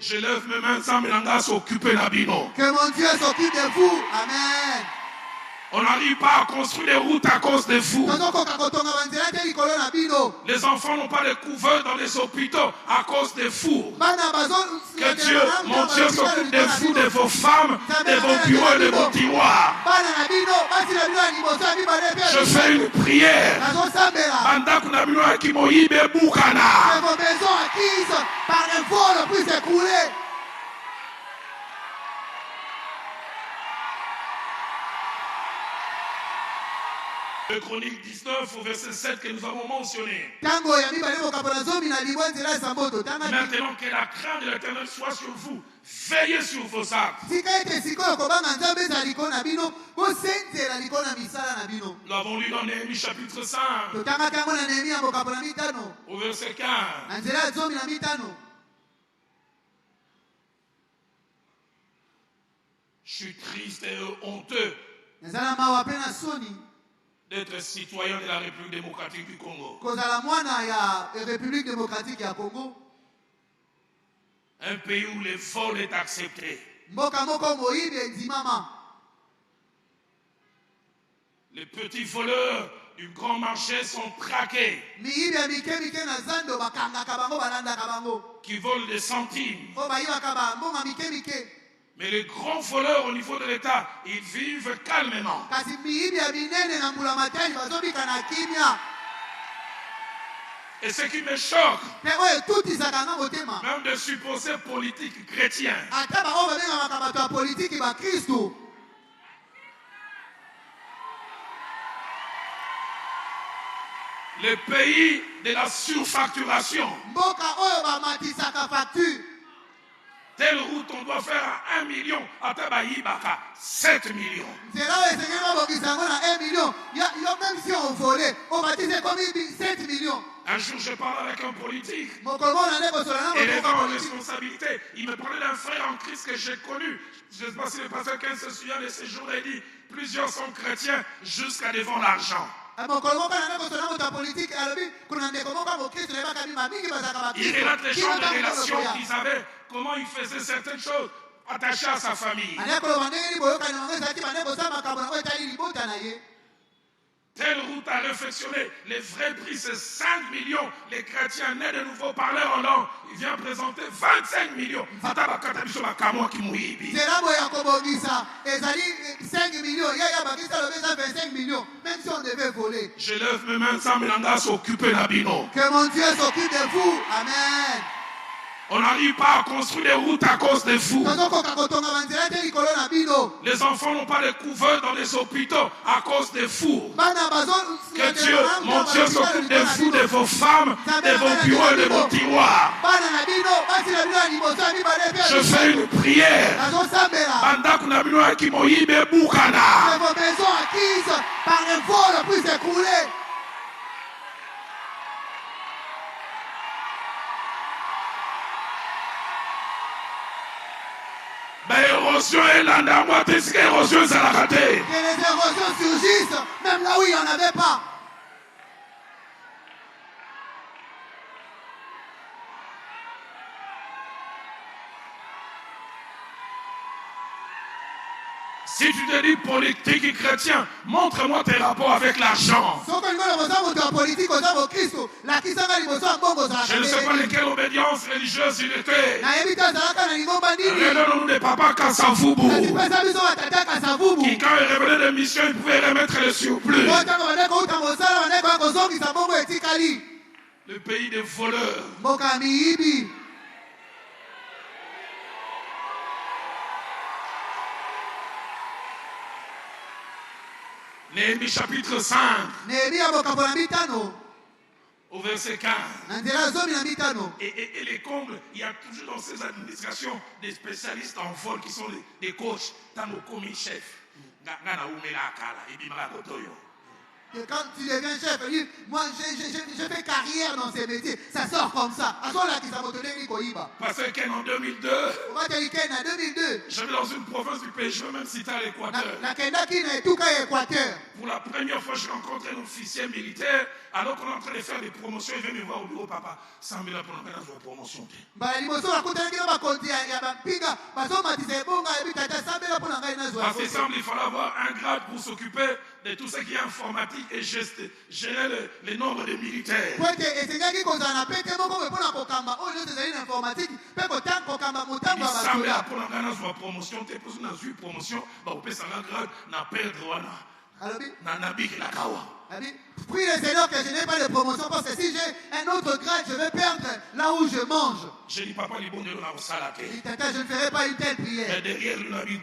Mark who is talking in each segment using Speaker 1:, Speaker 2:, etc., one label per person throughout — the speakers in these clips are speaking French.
Speaker 1: Je lève mes mains sans m'engager s'occuper d'Abino.
Speaker 2: Que mon Dieu s'occupe de vous. Amen.
Speaker 1: On n'arrive pas à construire des routes à cause de vous. Les enfants n'ont pas de couverts dans les hôpitaux à cause des fous. Que Dieu, mon Dieu, s'occupe de vous, de vos femmes, de vos bureaux et de vos tiroirs. Je fais une prière. Que vos
Speaker 2: maisons acquises par un vol puissent s'écrouler.
Speaker 1: Le Chronique 19 au verset 7 que nous avons mentionné.
Speaker 2: Maintenant
Speaker 1: que la crainte de l'Éternel soit sur vous, veillez sur vos actes. Nous l'avons lu dans Néhémie chapitre 5 au verset 15. Je suis triste et honteux d'être citoyen de la République démocratique du Congo. Un pays où le vol est accepté. Les petits voleurs du grand marché sont traqués. Qui volent des centimes. Mais les grands voleurs au niveau de l'État, ils vivent calmement. Et ce qui me choque, même de supposés politiques chrétiens, le pays de la surfacturation. Telle route, on doit faire à 1 million. À Tabaïbaka, 7 millions.
Speaker 2: Même si on volait, on va dire comme 7 millions.
Speaker 1: Un jour, je parle avec un politique. Et les gens en responsabilité, il me parlait d'un frère en Christ que j'ai connu. Je ne sais pas si le pasteur Ken se souvient de ces jours, il dit plusieurs sont chrétiens jusqu'à devant l'argent. Il relate les gens de relations qu'ils avaient, comment ils faisaient certaines choses attachées à sa famille. Telle route a réflexionné, les vrais prix c'est 5 millions. Les chrétiens nés de nouveau parleurs en langue, il vient présenter 25 millions. Je lève mes mains sans m'engager s'occuper d'Abino.
Speaker 2: Que mon Dieu s'occupe de vous. Amen.
Speaker 1: On n'arrive pas à construire des routes à cause des fous. Les enfants n'ont pas de couverts dans les hôpitaux à cause des fous. Que Dieu, mon Dieu, s'occupe de vous, de vos femmes, de vos bureaux et de vos tiroirs. Je fais une prière.
Speaker 2: Que vos maisons acquises par un vol puissent s'écrouler.
Speaker 1: L'érosion est là, que les érosions
Speaker 2: surgissent, même là où il n'y en avait pas.
Speaker 1: Si tu te dis politique et chrétien, montre-moi tes rapports avec l'argent. Je ne sais pas lesquelles obédiences religieuses il était. Regardons-nous de Papa Kassavubu. Qui, quand il revenait de mission, il pouvait remettre le surplus. Le pays des voleurs. Néhémie chapitre 5 au verset 15. Et les combles, il y a toujours dans ces administrations des spécialistes en vol qui sont des coachs. Tango commis chef.
Speaker 2: Que quand tu deviens chef, il dit, moi j'ai fait carrière dans ces métiers. Ça sort comme ça.
Speaker 1: Parce qu'en 2002, j'avais dans une province du pays, je veux même citer à l'Équateur. Pour la première fois, je rencontre un officier militaire. Alors qu'on est en train de faire des promotions, il vient me voir au bureau, papa. 100 000 pour la promotion. Parce qu'il semble qu'il fallait avoir un grade pour s'occuper de tout ce qui est informatique et gérer les nombres de militaires. Il semble pour la promotion, tu es pour une promotion, on peut s'en grade, n'a pas le droit.
Speaker 2: Prie le Seigneur que je n'ai pas de promotion parce que si j'ai un autre grade, je vais perdre là où je mange.
Speaker 1: Je dis papa, je
Speaker 2: ne ferai pas une telle prière.
Speaker 1: Mais derrière lui, il a une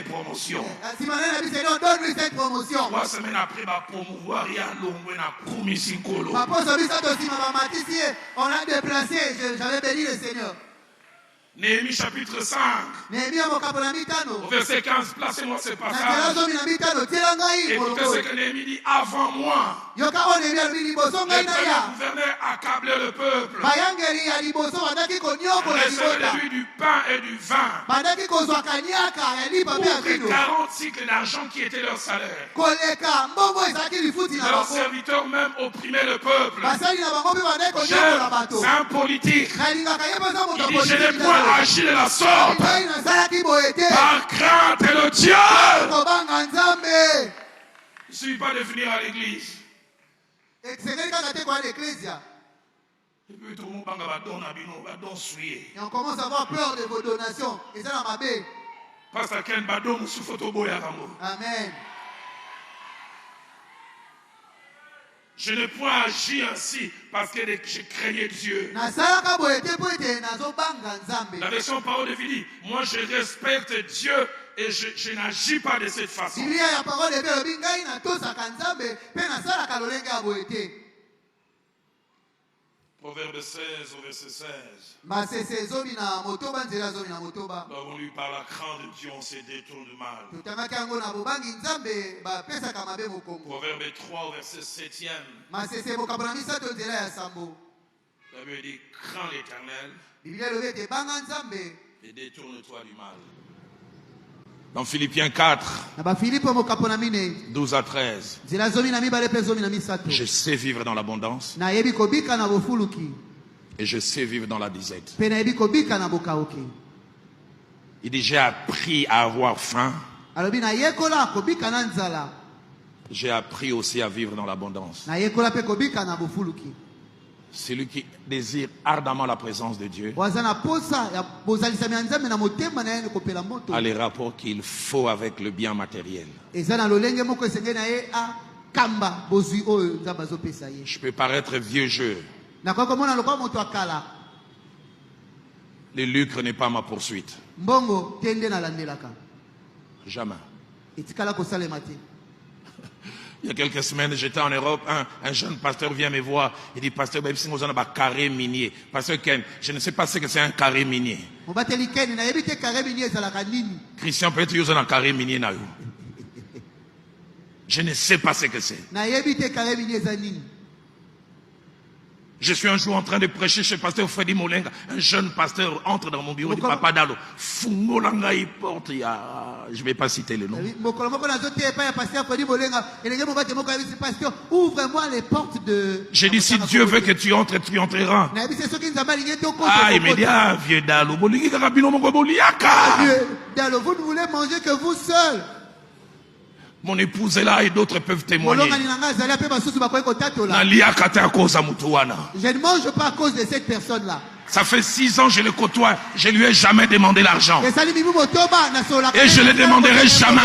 Speaker 1: promotion.
Speaker 2: Si mon ami Seigneur, donne-lui cette promotion.
Speaker 1: 3 semaines après, il va promouvoir, il y a l'ongwe commission.
Speaker 2: On a déplacé, j'avais béni le Seigneur.
Speaker 1: Néhémie chapitre 5. Au verset 15, placez-moi ce passage. Écoutez ce que Néhémie dit avant moi. Le premier gouverneur accablait le peuple. Recevait de lui du pain et du vin. Pour que 40 cycles d'argent qui était leur salaire. Leurs serviteurs même opprimaient le peuple. C'est un politique. Il dit, je n'ai point agi de la sorte. Par crainte et le Dieu. Il ne suffit pas de venir à l'église. Et puis tout le monde
Speaker 2: et on commence à avoir peur de vos donations. Et ça dans ma baie. Amen.
Speaker 1: Je ne peux agir ainsi parce que je craignais Dieu. La version parole de vie dit, moi je respecte Dieu et je n'agis pas de cette façon. Proverbe 16 au verset 16. Nous avons lu par la crainte de Dieu, on se détourne du mal. Proverbe 3 au verset 7e. La Bible dit, crains l'Éternel et détourne-toi du mal. Dans Philippiens 4, 12 à 13, je sais vivre dans l'abondance et je sais vivre dans la disette. Il dit, j'ai appris à avoir faim. J'ai appris aussi à vivre dans l'abondance. Celui qui désire ardemment la présence de Dieu a les rapports qu'il faut avec le bien matériel. Je peux paraître vieux jeu. Le lucre n'est pas ma poursuite. Jamais. Il y a quelques semaines, j'étais en Europe, un jeune pasteur vient me voir, il dit, pasteur, on a un carré minier. Pasteur Ken, je ne sais pas ce que c'est un carré minier. Christian, peut-être qu'il y a un carré minier. Je ne sais pas ce que c'est. Je suis un jour en train de prêcher chez pasteur Freddy Molenga. Un jeune pasteur entre dans mon bureau, dit, Papa Dalo, Fungolanga, il porte, je ne vais pas citer le nom. J'ai dit, si Dieu veut que tu entres, tu entreras. Ah, il me dit, ah, vieux Dalo, vous ne
Speaker 2: voulez manger que vous seul.
Speaker 1: Mon épouse est là et d'autres peuvent témoigner.
Speaker 2: Je ne mange pas à cause de cette personne-là.
Speaker 1: Ça fait 6 ans que je le côtoie. Je ne lui ai jamais demandé l'argent. Et je ne le demanderai jamais.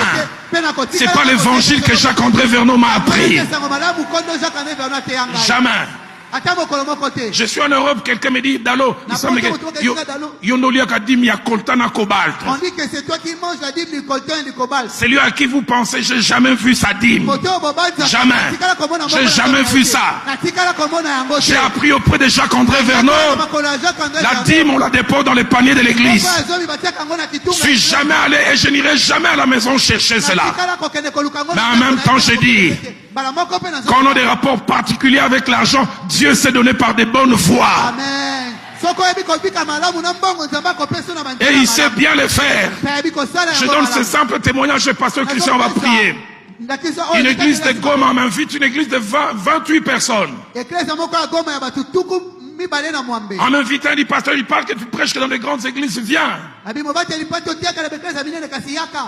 Speaker 1: Ce n'est pas l'évangile que Jacques-André Vernon m'a appris. Jamais. Je suis en Europe, quelqu'un me dit, Dalo, on dit
Speaker 2: que c'est toi qui manges la dîme du coltan et du cobalt.
Speaker 1: C'est lui à qui vous pensez, j'ai jamais vu sa dîme. Jamais. J'ai jamais vu ça. J'ai appris auprès de Jacques-André Vernon. La dîme, on la dépose dans les paniers de l'église. Je suis jamais allé et je n'irai jamais à la maison chercher cela. Mais en même temps, je dis, Quand on a des rapports particuliers avec l'argent, Dieu s'est donné par des bonnes voies.
Speaker 2: Amen.
Speaker 1: Et il sait bien le faire. Je donne ce simple témoignage, pasteur Christian va prier. Une église de Goma m'invite, une église de 28 personnes. En m'invitant, il dit, pasteur, il parle que tu prêches que dans les grandes églises, viens.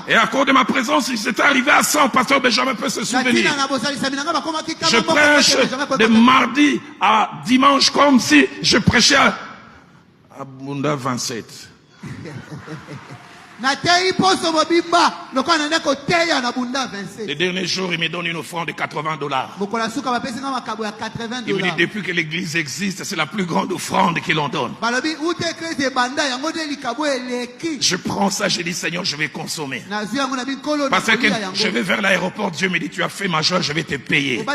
Speaker 1: Et à cause de ma présence, il s'est arrivé à 100, pasteur Benjamin peut se souvenir. Je prêche de mardi à dimanche comme si je prêchais à Bunda 27. Les derniers jours, il me donne une offrande de $80. Il me dit, depuis que l'église existe, c'est la plus grande offrande que l'on donne. Je prends ça, je dis, Seigneur, je vais consommer. Parce que je vais vers l'aéroport, Dieu me dit, tu as fait ma joie, je vais te payer.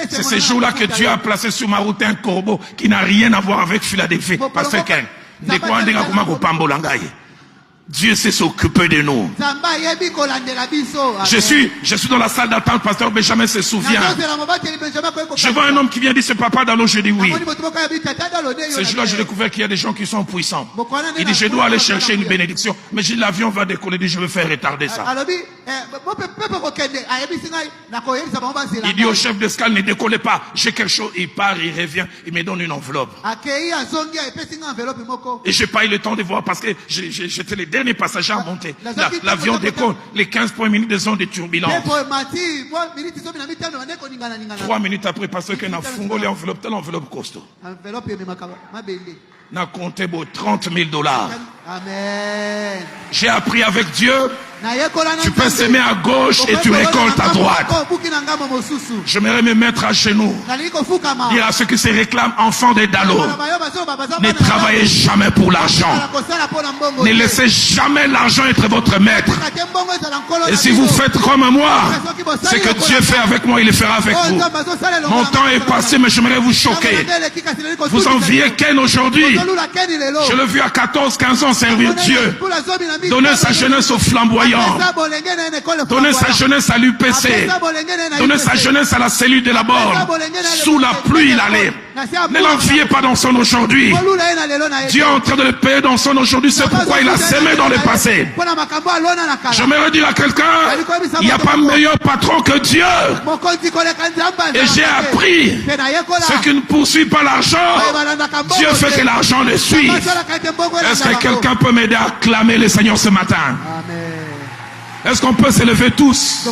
Speaker 1: C'est ce jour-là que Dieu a placé sur ma route un corbeau qui n'a rien à voir avec Philadelphie. Parce que Dieu sait s'occuper de nous. Je suis dans la salle d'attente, pasteur Benjamin se souvient. Je vois un homme qui vient dire, c'est papa dans l'eau, je dis oui. Ce jour-là, j'ai découvert qu'il y a des gens qui sont puissants. Il dit, je dois aller chercher une bénédiction. Mais j'ai dit, l'avion va décoller, il dit, je vais faire retarder ça. Il dit au chef d'escale, ne décollez pas. J'ai quelque chose, il part, il revient, il me donne une enveloppe. Et j'ai pas eu le temps de voir parce que j'étais les derniers passagers à monter. L'avion décolle, les 15 premières minutes de zone de turbulence. 3 minutes après, parce que n'a fungoli l'enveloppe, telle enveloppe costaud. N'a compté $30 000.
Speaker 2: Amen.
Speaker 1: J'ai appris avec Dieu. Tu peux s'aimer à gauche et tu récoltes à droite. J'aimerais me mettre à genoux. Dire à ceux qui se réclament enfants des Dalo. Ne travaillez jamais pour l'argent. Ne laissez jamais l'argent être votre maître. Et si vous faites comme moi, ce que Dieu fait avec moi, il le fera avec vous. Mon temps est passé, mais j'aimerais vous choquer. Vous enviez Ken aujourd'hui. Je l'ai vu à 14-15 ans servir Dieu. Donner sa jeunesse au flamboyant. Donner sa jeunesse à l'UPC. Donner sa jeunesse à la cellule de la borne. Sous la pluie, il allait. Ne l'enviez pas dans son aujourd'hui. Dieu est en train de le payer dans son aujourd'hui. C'est pourquoi il a sémé dans le passé. J'aimerais dire à quelqu'un, il n'y a pas meilleur patron que Dieu. Et j'ai appris, ce qui ne poursuit pas l'argent, Dieu fait que l'argent le suive. Est-ce que quelqu'un peut m'aider à acclamer le Seigneur ce matin? Est-ce qu'on peut se lever tous?